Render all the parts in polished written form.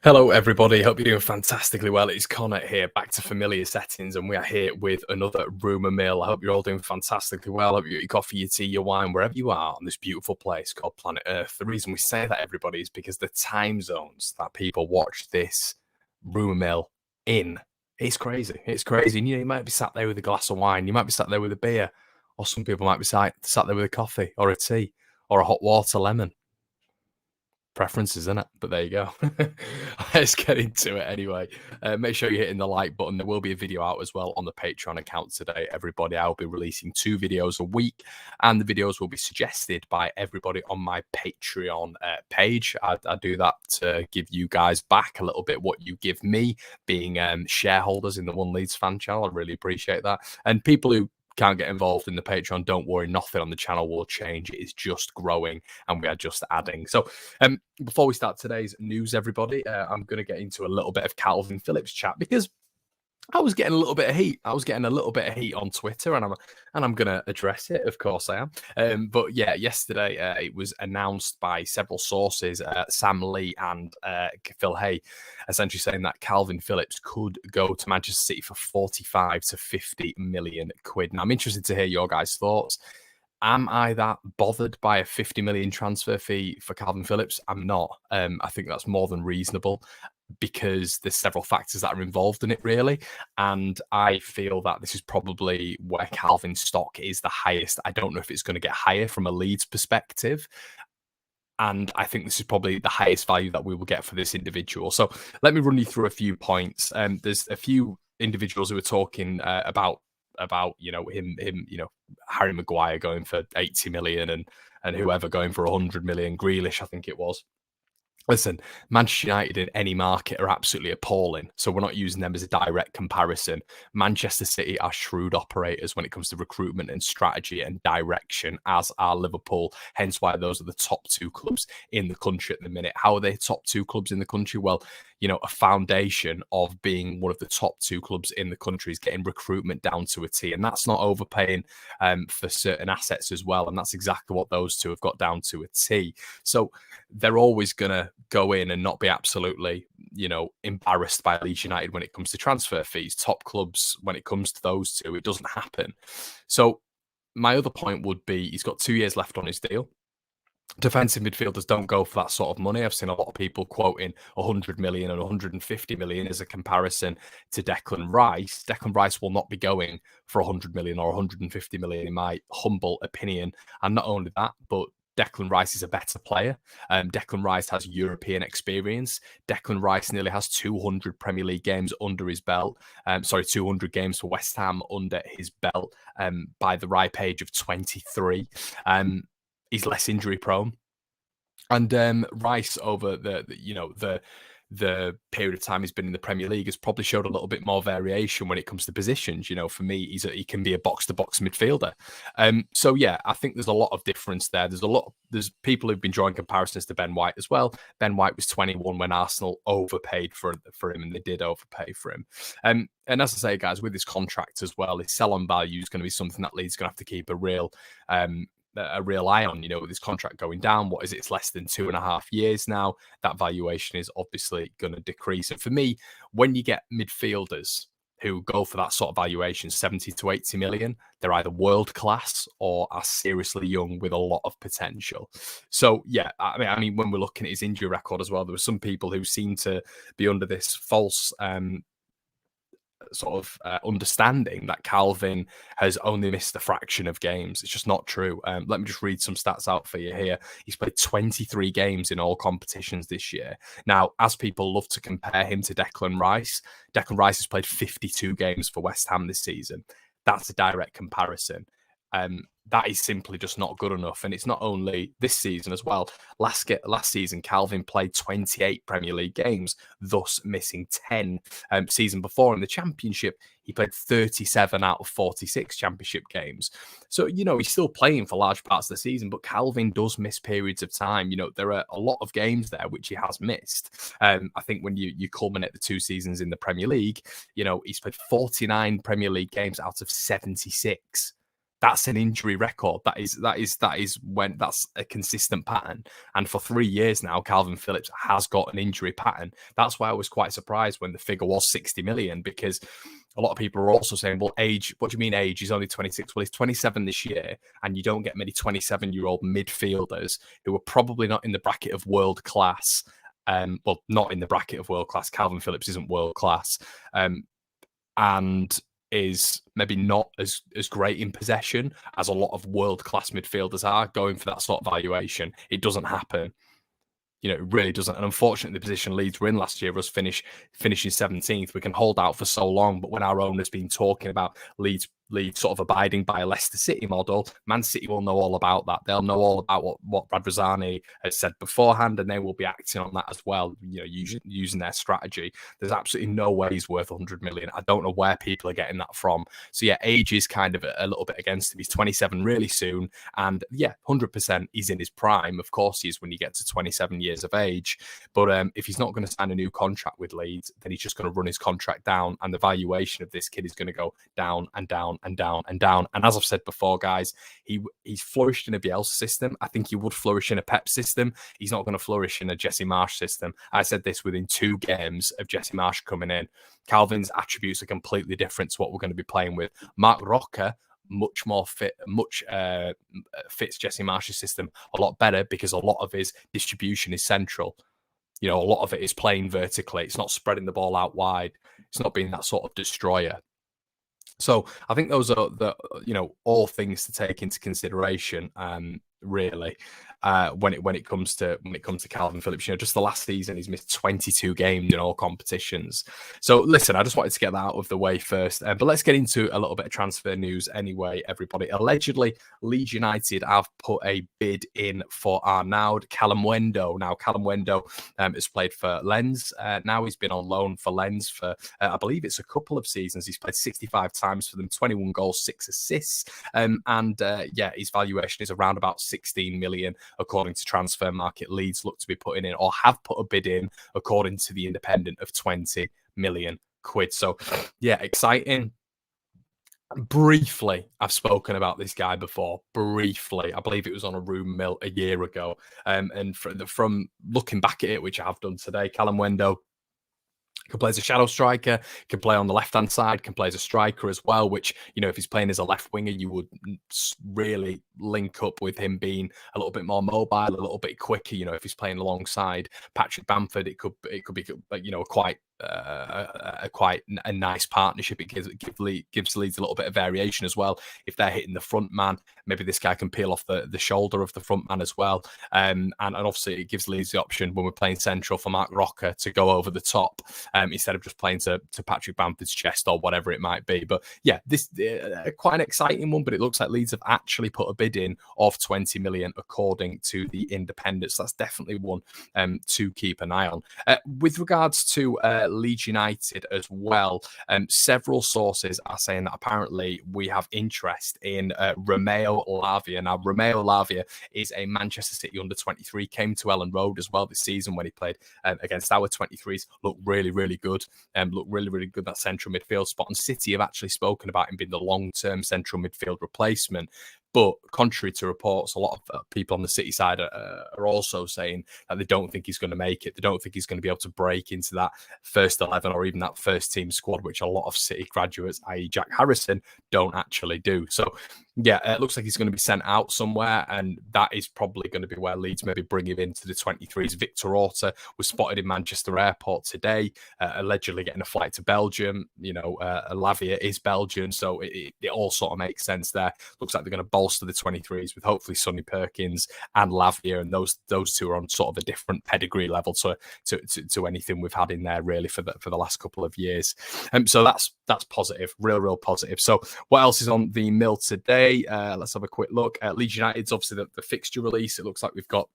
Hello, everybody. Hope you're doing fantastically well. It's Connor here, back to familiar settings, and we are here with another Rumour Mill. I hope you're all doing fantastically well. I hope you got your coffee, your tea, your wine, wherever you are on this beautiful place called planet Earth. The reason we say that, everybody, is because the time zones that people watch this Rumour Mill in, it's crazy. It's crazy. And, you might be sat there with a glass of wine, you might be sat there with a beer, or some people might be sat there with a coffee or a tea or a hot water lemon. Preferences, isn't it? But there you go. Let's get into it anyway. Make sure you're hitting the like button. There will be a video out as well on the Patreon account today, everybody. I'll be releasing 2 videos a week, and the videos will be suggested by everybody on my Patreon page. I do that to give you guys back a little bit what you give me, being shareholders in the One Leeds Fan Channel. I really appreciate that. And people who can't get involved in the Patreon, don't worry, nothing on the channel will change. It is just growing and we are just adding. So before we start today's news, everybody, I'm going to get into a little bit of Calvin Phillips chat, because I was getting a little bit of heat. I was getting a little bit of heat on Twitter, and I'm going to address it. Of course, I am. But yeah, yesterday it was announced by several sources, Sam Lee and Phil Hay, essentially saying that Calvin Phillips could go to Manchester City for 45 to 50 million quid. Now, I'm interested to hear your guys' thoughts. Am I that bothered by a 50 million transfer fee for Calvin Phillips? I'm not. I think that's more than reasonable, because there's several factors that are involved in it, really. And I feel that this is probably where Calvin's stock is the highest. I don't know if it's going to get higher from a Leeds perspective. And I think this is probably the highest value that we will get for this individual. So let me run you through a few points. There's a few individuals who are talking about him Harry Maguire going for 80 million and whoever going for 100 million, Grealish I think it was. Listen, Manchester United in any market are absolutely appalling, so we're not using them as a direct comparison. Manchester City are shrewd operators when it comes to recruitment and strategy and direction, as are Liverpool, hence why those are the top 2 clubs in the country at the minute. How are they top 2 clubs in the country? Well, a foundation of being one of the top 2 clubs in the country is getting recruitment down to a T, and that's not overpaying for certain assets as well, and that's exactly what those 2 have got down to a T. So they're always going to go in and not be absolutely, embarrassed by Leeds United when it comes to transfer fees. Top clubs, when it comes to those 2, it doesn't happen. So my other point would be he's got 2 years left on his deal. Defensive midfielders don't go for that sort of money. I've seen a lot of people quoting 100 million and 150 million as a comparison to Declan Rice. Declan Rice will not be going for 100 million or 150 million, in my humble opinion. And not only that, but Declan Rice is a better player. Declan Rice has European experience. Declan Rice nearly has 200 Premier League games under his belt. 200 games for West Ham under his belt by the ripe age of 23. He's less injury prone. And Rice, over the period of time he's been in the Premier League, has probably showed a little bit more variation when it comes to positions. For me, he can be a box-to-box midfielder. So yeah, I think there's a lot of difference there. There's people who've been drawing comparisons to Ben White as well. Ben White was 21 when Arsenal overpaid for him, and they did overpay for him. And as I say, guys, with his contract as well, his sell-on value is going to be something that Leeds going to have to keep a real eye on, with his contract going down. What is it? It's less than 2.5 years now. That valuation is obviously going to decrease. And for me, when you get midfielders who go for that sort of valuation, 70 to 80 million, they're either world class or are seriously young with a lot of potential. So yeah, I mean, when we're looking at his injury record as well, there were some people who seem to be under this false understanding that Calvin has only missed a fraction of games. It's just not true. Let me just read some stats out for you here. He's played 23 games in all competitions this year. Now, as people love to compare him to Declan Rice has played 52 games for West Ham this season. That's a direct comparison. That is simply just not good enough. And it's not only this season as well. Last season, Calvin played 28 Premier League games, thus missing 10. Season before in the Championship, he played 37 out of 46 Championship games. So, he's still playing for large parts of the season, but Calvin does miss periods of time. There are a lot of games there which he has missed. I think when you culminate the 2 seasons in the Premier League, he's played 49 Premier League games out of 76. That's an injury record. That's a consistent pattern. And for 3 years now, Calvin Phillips has got an injury pattern. That's why I was quite surprised when the figure was 60 million, because a lot of people are also saying, well, age, what do you mean age? He's only 26. Well, he's 27 this year, and you don't get many 27-year-old midfielders who are probably not in the bracket of world class. Well, not in the bracket of world class. Calvin Phillips isn't world class. And is maybe not as great in possession as a lot of world-class midfielders are, going for that sort of valuation. It doesn't happen. You know, it really doesn't. And unfortunately, the position Leeds were in last year, us finishing 17th, we can hold out for so long. But when our owner's been talking about Leeds sort of abiding by a Leicester City model, Man City will know all about that. They'll know all about what Brad Rosani has said beforehand, and they will be acting on that as well, you know, using their strategy. There's absolutely no way he's worth 100 million. I don't know where people are getting that from. So yeah, age is kind of a little bit against him. He's 27 really soon, and yeah, 100% he's in his prime. Of course he is when you get to 27 years of age. But if he's not going to sign a new contract with Leeds, then he's just going to run his contract down, and the valuation of this kid is going to go down and down and down and down. And as I've said before, guys, he's flourished in a Bielsa system. I think he would flourish in a Pep system. He's not going to flourish in a Jesse Marsch system. I said this within 2 games of Jesse Marsch coming in. Calvin's attributes are completely different to what we're going to be playing with. Marc Roca, much more fit, fits Jesse Marsch's system a lot better, because a lot of his distribution is central. You know, a lot of it is playing vertically. It's not spreading the ball out wide. It's not being that sort of destroyer. So I think those are all things to take into consideration, really, when it comes to Calvin Phillips. You know, just the last season he's missed 22 games in all competitions. So listen, I just wanted to get that out of the way first, but let's get into a little bit of transfer news anyway. Everybody, allegedly, Leeds United have put a bid in for Arnaud Calamuendo. Now, Calamuendo has played for Lens. Now he's been on loan for Lens for I believe it's a couple of seasons. He's played 65 times for them, 21 goals, 6 assists, yeah, his valuation is around about 16 million. According to Transfer Market, Leeds look to be putting in, or have put a bid in, according to the Independent, of 20 million quid. So, yeah, exciting. Briefly, I've spoken about this guy before. Briefly, I believe it was on a Rumour Mill a year ago. And from looking back at it, which I have done today, Calamuendo can play as a shadow striker, can play on the left-hand side, can play as a striker as well, which, you know, if he's playing as a left winger, you would really link up with him being a little bit more mobile, a little bit quicker. You know, if he's playing alongside Patrick Bamford, it could be, you know, quite a nice partnership. It gives Leeds a little bit of variation as well. If they're hitting the front man, maybe this guy can peel off the shoulder of the front man as well. And obviously it gives Leeds the option when we're playing central for Marc Roca to go over the top, instead of just playing to Patrick Bamford's chest or whatever it might be. But yeah, this quite an exciting one, but it looks like Leeds have actually put a bid in of 20 million according to the Independent. So that's definitely one to keep an eye on. With regards to Leeds United as well, several sources are saying that apparently we have interest in Romeo Lavia. Now, Romeo Lavia is a Manchester City under-23, came to Ellen Road as well this season when he played against our 23s. Looked really, really good. Looked really, really good, that central midfield spot. And City have actually spoken about him being the long-term central midfield replacement. But contrary to reports, a lot of people on the City side are also saying that they don't think he's going to make it. They don't think he's going to be able to break into that first 11 or even that first team squad, which a lot of City graduates, i.e. Jack Harrison, don't actually do. So, yeah, it looks like he's going to be sent out somewhere, and that is probably going to be where Leeds maybe bring him into the 23s. Victor Orta was spotted in Manchester Airport today, allegedly getting a flight to Belgium. You know, Lavia is Belgian, so it all sort of makes sense there. Looks like they're going to bolster the 23s with hopefully Sonny Perkins and Lavia, and those two are on sort of a different pedigree level to anything we've had in there really for the last couple of years. So that's positive, real positive. So what else is on the mill today? Let's have a quick look. Leeds United's obviously the fixture release. It looks like we've got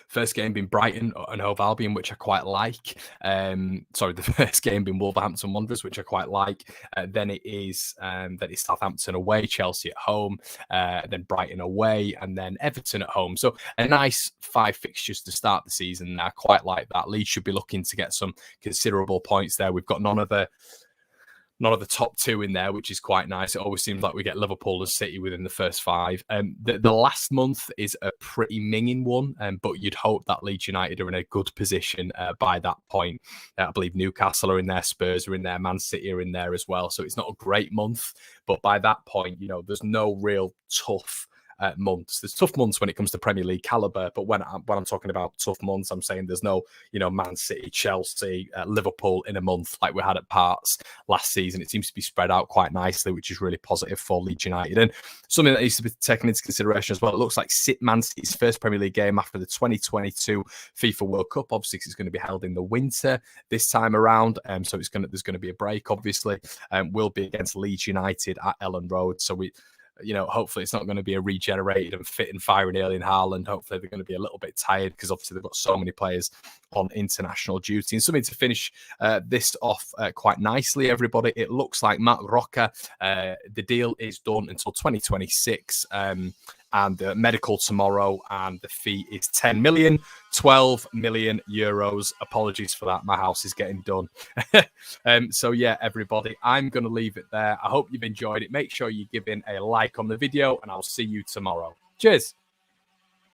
first game being Brighton and Hove Albion, which I quite like. Sorry, the first game being Wolverhampton Wanderers, which I quite like. Then it is Southampton away, Chelsea at home, then Brighton away, and then Everton at home. So a nice 5 fixtures to start the season. I quite like that. Leeds should be looking to get some considerable points there. We've got none of the none of the top two in there, which is quite nice. It always seems like we get Liverpool and City within the first five. The last month is a pretty minging one, but you'd hope that Leeds United are in a good position by that point. I believe Newcastle are in there, Spurs are in there, Man City are in there as well. So it's not a great month, but by that point, there's no real tough months. There's tough months when it comes to Premier League caliber, but when I'm talking about tough months, I'm saying there's no, Man City, Chelsea, Liverpool in a month like we had at parts last season. It seems to be spread out quite nicely, which is really positive for Leeds United. And something that needs to be taken into consideration as well, it looks like Man City's first Premier League game after the 2022 FIFA World Cup. Obviously, it's going to be held in the winter this time around, so there's going to be a break, obviously. Will be against Leeds United at Ellen Road. So hopefully it's not going to be a regenerated and fit and firing Erling Haaland. Hopefully they're going to be a little bit tired because obviously they've got so many players on international duty. And something to finish this off quite nicely, everybody. It looks like Matt Roca, the deal is done until 2026. And the medical tomorrow, and the fee is 10 million, 12 million euros. Apologies for that. My house is getting done. So yeah, everybody, I'm going to leave it there. I hope you've enjoyed it. Make sure you give in a like on the video, and I'll see you tomorrow. Cheers.